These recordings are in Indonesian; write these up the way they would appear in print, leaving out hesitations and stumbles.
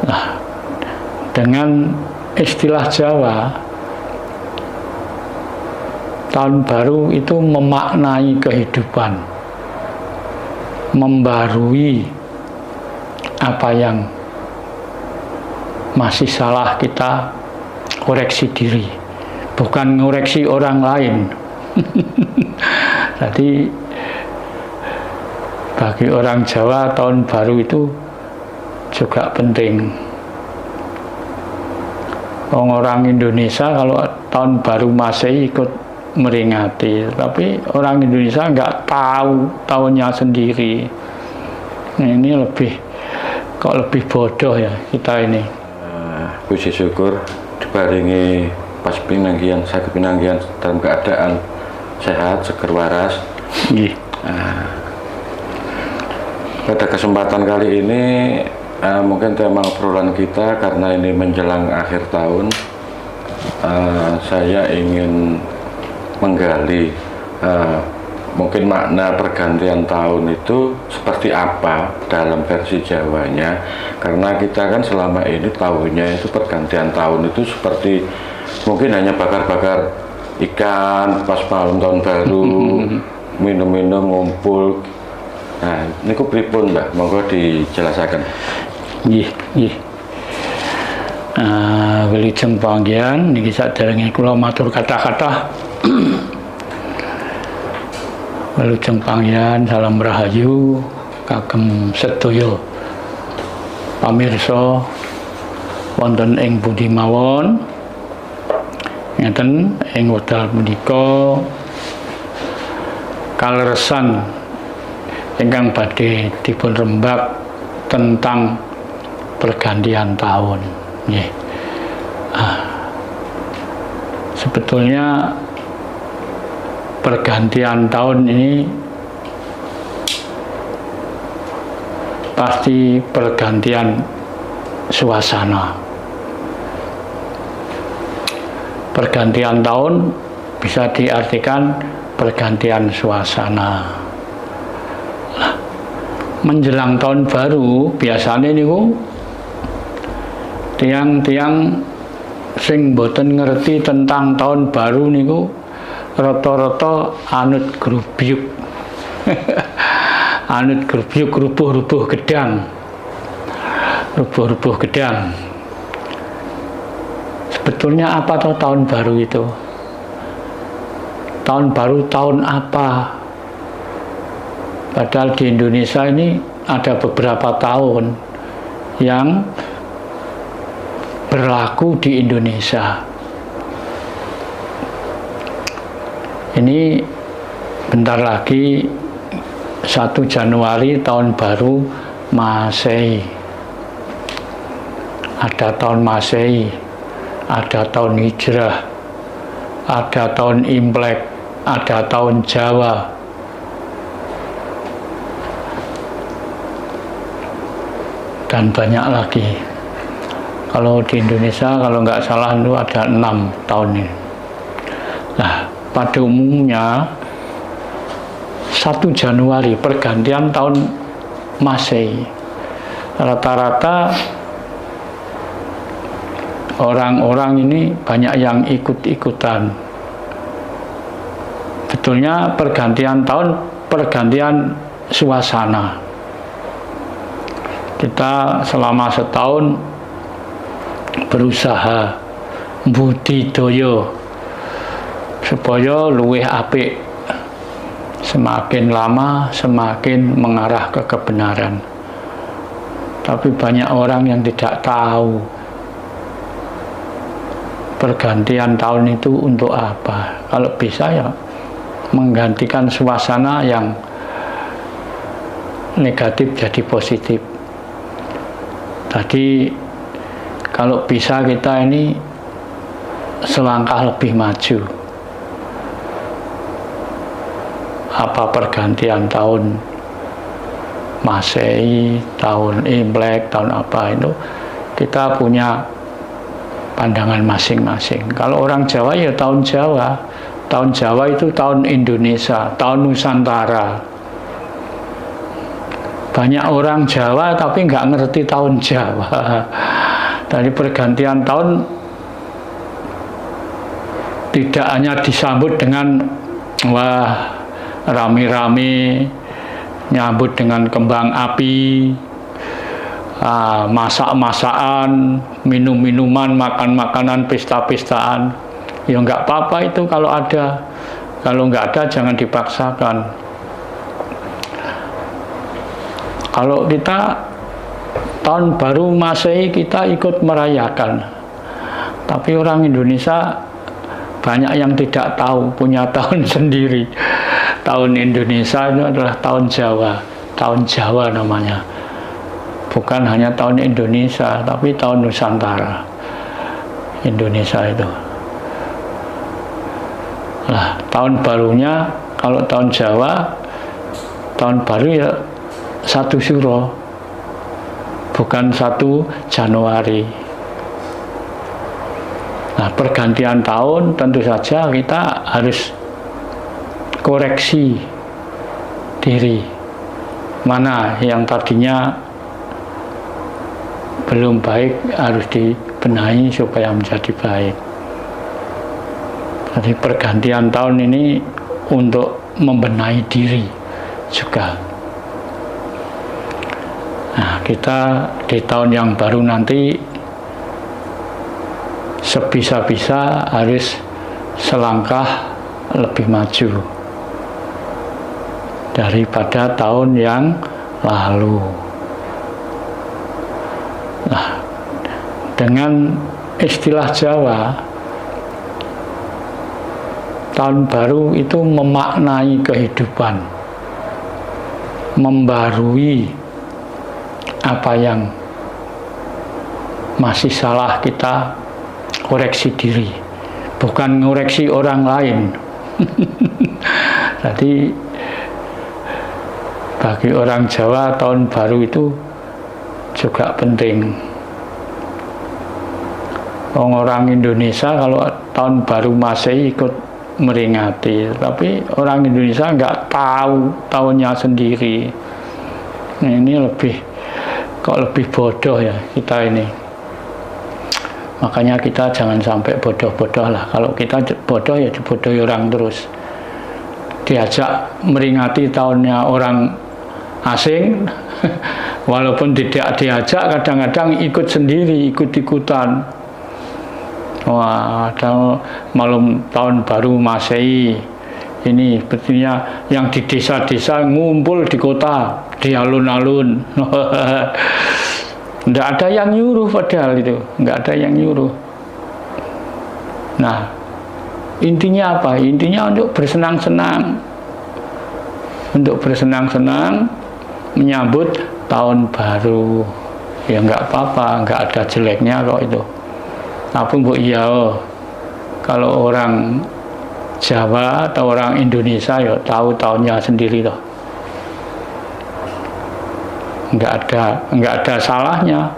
Nah, dengan istilah Jawa, tahun baru itu memaknai kehidupan, membarui apa yang masih salah, kita koreksi diri, bukan ngoreksi orang lain. Jadi bagi orang Jawa tahun baru itu juga penting. Orang Indonesia kalau tahun baru Masehi ikut meringati, tapi orang Indonesia nggak tahu tahunnya sendiri. Nah, ini kok lebih bodoh ya kita ini. Puji syukur dibaringi pas pinanggihan, sakit pinanggihan dalam keadaan sehat, seger waras. Pada kesempatan kali ini mungkin tema obrolan kita, karena ini menjelang akhir tahun, saya ingin menggali mungkin makna pergantian tahun itu seperti apa dalam versi Jawanya, karena kita kan selama ini tahunya itu pergantian tahun itu seperti mungkin hanya bakar-bakar ikan pas malam tahun baru, minum-minum, ngumpul. Nah, ini ku pripun Mbak, monggo dijelaskan. Nggih. Wilujeng panggihan niki saderenge kula matur kata-kata. Wilujeng panggihan, salam rahayu kagem sedaya pamirsa wonten ing pundi mawon. Ngeten ing wekdal punika kaleresan ingkang badhe dipun rembak tentang pergantian tahun. Nggih. Sebetulnya pergantian tahun ini pasti pergantian suasana. Pergantian tahun bisa diartikan pergantian suasana. Menjelang tahun baru biasanya niku tiang-tiang sing boten ngerti tentang tahun baru niku rata-rata anut grubyuk. Anut grubyuk, rubuh-rubuh gedang. Rubuh-rubuh gedang. Sebetulnya apa toh tahun baru itu? Tahun baru tahun apa? Padahal di Indonesia ini ada beberapa tahun yang berlaku di Indonesia. Ini bentar lagi 1 Januari tahun baru Masehi. Ada tahun Masehi, ada tahun Hijrah, ada tahun Imlek, ada tahun Jawa. Dan banyak lagi. Kalau di Indonesia kalau nggak salah itu ada 6 tahun ini. Nah, pada umumnya 1 Januari pergantian tahun Masehi, rata-rata orang-orang ini banyak yang ikut-ikutan. Betulnya pergantian tahun, pergantian suasana. Kita selama setahun berusaha budidaya supaya luwih apik, semakin lama semakin mengarah ke kebenaran. Tapi banyak orang yang tidak tahu pergantian tahun itu untuk apa. Kalau bisa ya menggantikan suasana yang negatif jadi positif. Tadi kalau bisa kita ini selangkah lebih maju. Apa pergantian tahun Masehi, tahun Imlek, tahun apa itu kita punya pandangan masing-masing. Kalau orang Jawa ya tahun Jawa. Tahun Jawa itu tahun Indonesia, tahun Nusantara. Banyak orang Jawa tapi nggak ngerti tahun Jawa. Dari pergantian tahun tidak hanya disambut dengan wah rame-rame, nyambut dengan kembang api, masak-masakan, minum-minuman, makan-makanan, pesta-pestaan. Ya nggak apa-apa itu kalau ada. Kalau nggak ada jangan dipaksakan. Kalau kita tahun baru Masehi kita ikut merayakan, tapi orang Indonesia banyak yang tidak tahu punya tahun sendiri. Tahun Indonesia itu adalah tahun Jawa namanya. Bukan hanya tahun Indonesia, tapi tahun Nusantara. Indonesia itu. Nah, tahun barunya kalau tahun Jawa, tahun baru ya 1 Syuro, bukan 1 Januari. Nah, pergantian tahun tentu saja kita harus koreksi diri. Mana yang tadinya belum baik harus dibenahi supaya menjadi baik. Jadi pergantian tahun ini untuk membenahi diri juga. Nah, kita di tahun yang baru nanti sebisa-bisa harus selangkah lebih maju daripada tahun yang lalu. Nah, dengan istilah Jawa, tahun baru itu memaknai kehidupan, membarui apa yang masih salah kita koreksi diri, bukan ngoreksi orang lain. Jadi bagi orang Jawa tahun baru itu juga penting. Orang Indonesia kalau tahun baru Masehi ikut meringati, tapi orang Indonesia nggak tahu tahunnya sendiri. Nah, ini kok lebih bodoh ya kita ini. Makanya kita jangan sampai bodoh-bodoh lah. Kalau kita bodoh ya dibodohi orang terus. Diajak meringati tahunnya orang asing, walaupun tidak diajak kadang-kadang ikut sendiri, ikut-ikutan. Wah, ada malam tahun baru Masehi ini betulnya yang di desa-desa ngumpul di kota, di alun-alun. Tidak ada yang nyuruh padahal itu, nggak ada yang nyuruh. Nah, intinya apa? Intinya untuk bersenang-senang, menyambut tahun baru. Ya nggak apa-apa, nggak ada jeleknya kok itu. Tapi mbok iya, kalau orang Jawa atau orang Indonesia ya tahu tahunnya sendiri toh. Nggak ada salahnya,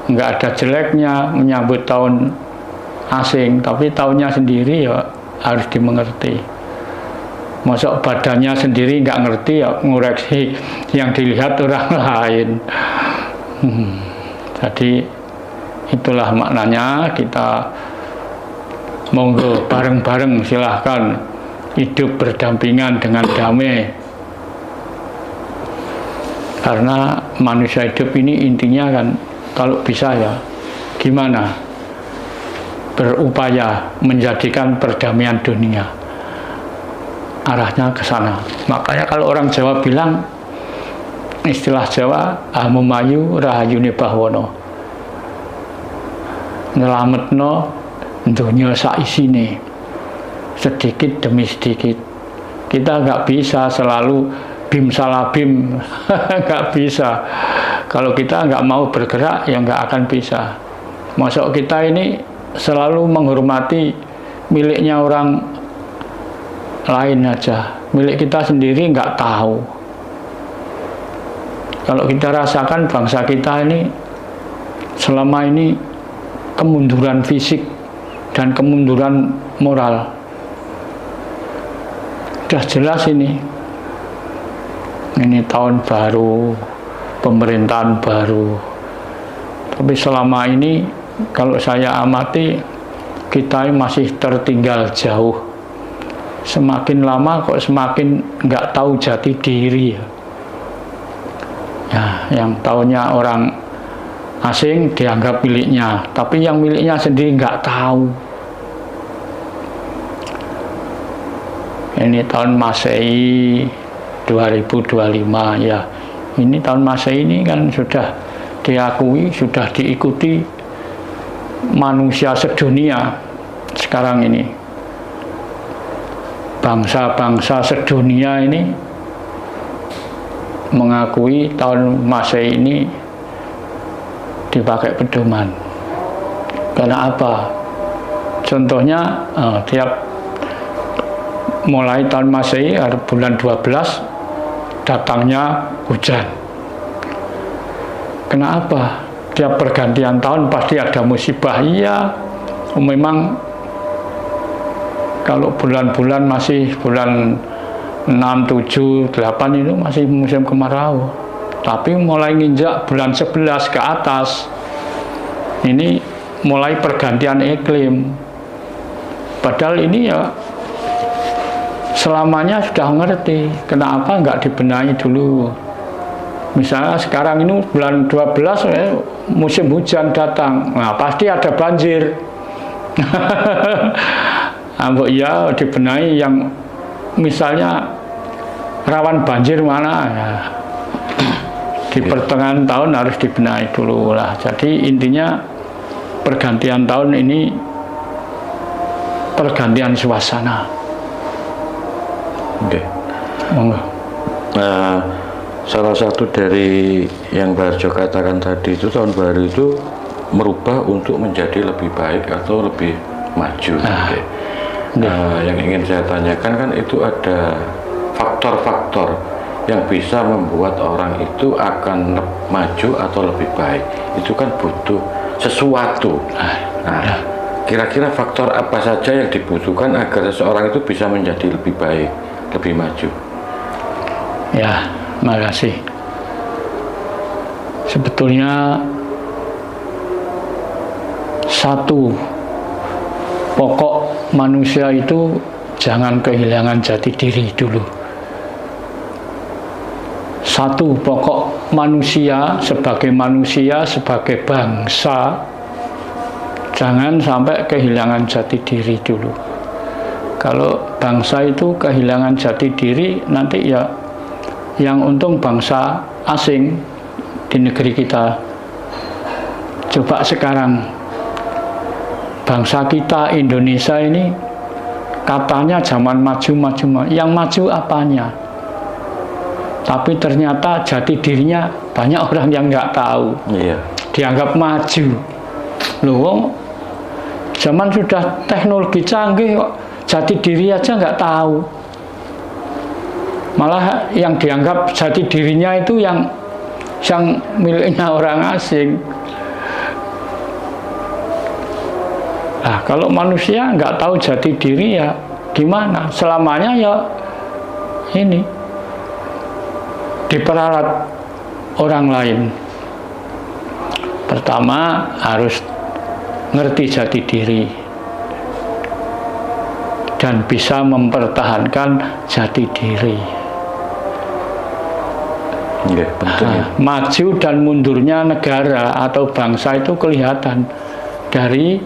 nggak ada jeleknya menyambut tahun asing, tapi tahunnya sendiri ya harus dimengerti. Masuk badannya sendiri nggak ngerti ya ngoreksi yang dilihat orang lain. Jadi itulah maknanya kita monggo bareng-bareng silahkan hidup berdampingan dengan damai. Karena manusia hidup ini intinya kan kalau bisa ya gimana berupaya menjadikan perdamaian dunia, arahnya ke sana. Makanya kalau orang Jawa bilang, istilah Jawa Amumayu Rahayune Bahwono, nyelametno dunia saisine sedikit demi sedikit. Kita nggak bisa selalu bim salabim, nggak bisa. Kalau kita nggak mau bergerak ya nggak akan bisa. Masuk kita ini selalu menghormati miliknya orang lain aja, milik kita sendiri nggak tahu. Kalau kita rasakan bangsa kita ini selama ini kemunduran fisik dan kemunduran moral, sudah jelas ini tahun baru pemerintahan baru. Tapi selama ini kalau saya amati, kita masih tertinggal jauh. Semakin lama kok semakin nggak tahu jati diri. Ya, yang taunya orang asing dianggap miliknya, tapi yang miliknya sendiri nggak tahu. Ini tahun Masehi 2025 ya. Ini tahun Masehi ini kan sudah diakui, sudah diikuti manusia sedunia sekarang ini. Bangsa-bangsa sedunia ini mengakui tahun Masehi ini dipakai pedoman. Karena apa? Contohnya tiap mulai tahun Masehi bulan 12 datangnya hujan. Kenapa? Tiap pergantian tahun pasti ada musibah. Iya, memang kalau bulan-bulan masih bulan 6, 7, 8 itu masih musim kemarau. Tapi mulai nginjak bulan 11 ke atas, ini mulai pergantian iklim. Padahal ini ya selamanya sudah ngerti, kenapa nggak dibenahi dulu. Misalnya sekarang ini bulan 12 musim hujan datang, nah pasti ada banjir. Ambok ya dibenahi yang misalnya rawan banjir mana ya. Di pertengahan tahun harus dibenahi dulu lah. Jadi intinya pergantian tahun ini pergantian suasana. Oke. Nah, salah satu dari yang Mbak Harjo katakan tadi itu tahun baru itu merubah untuk menjadi lebih baik atau lebih maju. Oke. Yang ingin saya tanyakan kan itu ada faktor-faktor yang bisa membuat orang itu akan maju atau lebih baik. Itu kan butuh sesuatu. Nah, kira-kira faktor apa saja yang dibutuhkan agar seseorang itu bisa menjadi lebih baik, lebih maju? Ya, makasih. Sebetulnya satu pokok manusia itu jangan kehilangan jati diri dulu. Satu pokok manusia, sebagai bangsa, jangan sampai kehilangan jati diri dulu. Kalau bangsa itu kehilangan jati diri, nanti ya yang untung bangsa asing di negeri kita. Coba sekarang bangsa kita Indonesia ini katanya zaman maju, yang maju apanya? Tapi ternyata jati dirinya banyak orang yang nggak tahu. Iya. Dianggap maju. Loh, zaman sudah teknologi canggih kok jati diri aja nggak tahu. Malah yang dianggap jati dirinya itu yang miliknya orang asing. Nah, kalau manusia nggak tahu jati diri ya gimana? Selamanya ya ini diperalat orang lain. Pertama harus ngerti jati diri dan bisa mempertahankan jati diri. Ya, maju dan mundurnya negara atau bangsa itu kelihatan dari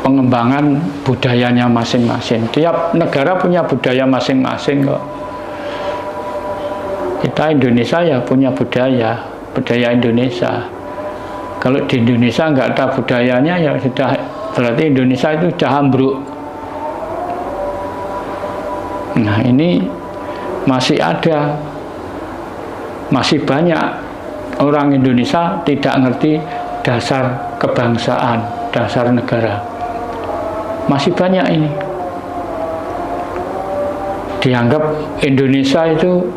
pengembangan budayanya masing-masing. Tiap negara punya budaya masing-masing kok. Kita Indonesia ya punya budaya Indonesia. Kalau di Indonesia nggak ada budayanya ya sudah berarti Indonesia itu sudah ambruk. Nah ini masih ada, masih banyak orang Indonesia tidak ngerti dasar kebangsaan, dasar negara. Masih banyak ini. Dianggap Indonesia itu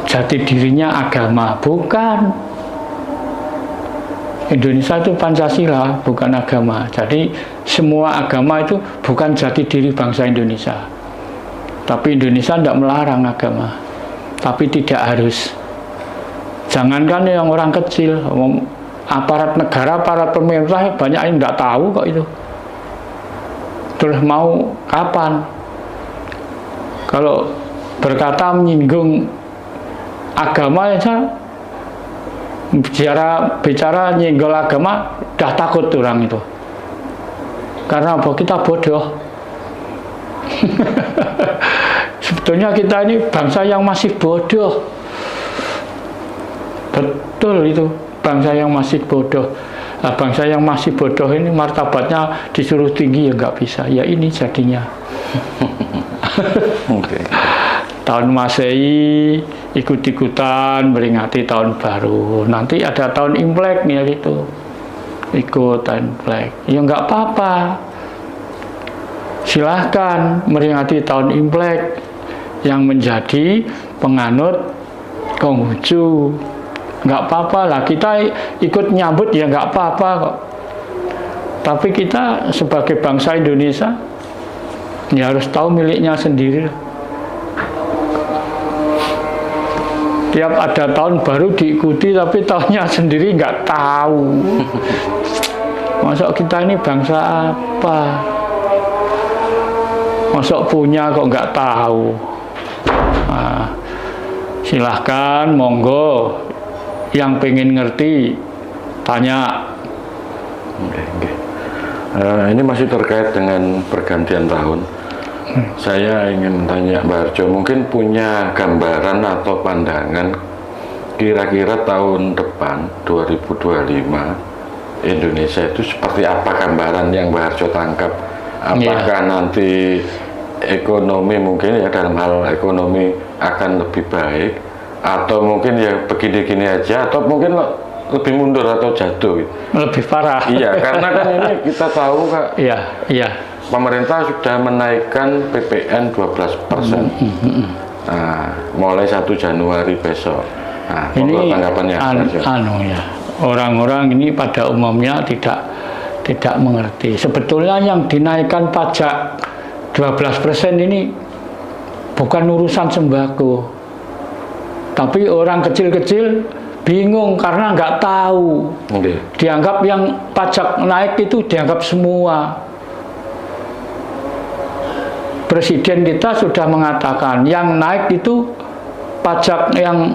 jati dirinya agama, bukan. Indonesia itu Pancasila, bukan agama. Jadi semua agama itu bukan jati diri bangsa Indonesia. Tapi Indonesia tidak melarang agama. tapi tidak harus. Jangankan yang orang kecil, aparat negara, aparat pemerintah banyak yang tidak tahu kok itu. Terus mau kapan? Kalau berkata menyinggung agama ya, bicara nyenggol agama, dah takut orang itu. Karena apa? Kita bodoh. Sebetulnya kita ini bangsa yang masih bodoh. Betul itu, bangsa yang masih bodoh. Nah, bangsa yang masih bodoh ini martabatnya disuruh tinggi ya nggak bisa. Ya ini jadinya. Okay. Tahun Masehi ikut-ikutan meringati tahun baru. Nanti ada tahun Imlek nih gitu, ikut tahun Imlek. Ya nggak apa-apa. Silahkan meringati tahun Imlek yang menjadi penganut Konghucu. Nggak apa-apa lah, kita ikut nyambut ya nggak apa-apa kok. Tapi kita sebagai bangsa Indonesia ya harus tahu miliknya sendiri. Tiap ada tahun baru diikuti, tapi tahunnya sendiri nggak tahu. Masuk kita ini bangsa apa? Masuk punya kok nggak tahu. Nah, silahkan, monggo. Yang pengen ngerti, tanya. Okay. Ini masih terkait dengan pergantian tahun. Saya ingin tanya Mbak Harjo, mungkin punya gambaran atau pandangan kira-kira tahun depan 2025 Indonesia itu seperti apa, gambaran yang Mbak Harjo tangkap? Apakah nanti ekonomi mungkin ya, dalam hal ekonomi akan lebih baik, atau mungkin ya begini-gini aja, atau mungkin lebih mundur atau jatuh? Lebih parah. Iya, karena kan ini kita tahu Kak. Iya. Pemerintah sudah menaikkan PPN 12%. Nah, mulai 1 Januari besok. Nah, ini tanggapannya ya. Orang-orang ini pada umumnya tidak mengerti. Sebetulnya yang dinaikkan pajak 12% ini bukan urusan sembako. Tapi orang kecil-kecil bingung karena nggak tahu. Dianggap yang pajak naik itu dianggap semua. Presiden kita sudah mengatakan yang naik itu pajak yang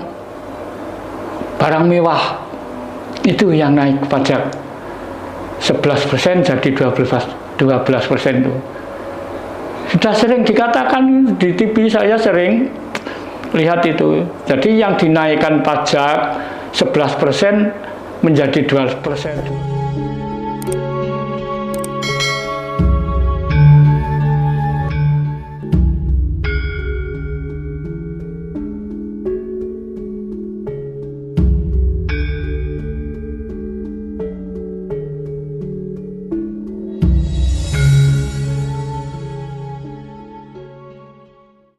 barang mewah, itu yang naik pajak 11% jadi 12% itu. Sudah sering dikatakan di TV, saya sering lihat itu. Jadi yang dinaikkan pajak 11% menjadi 12%.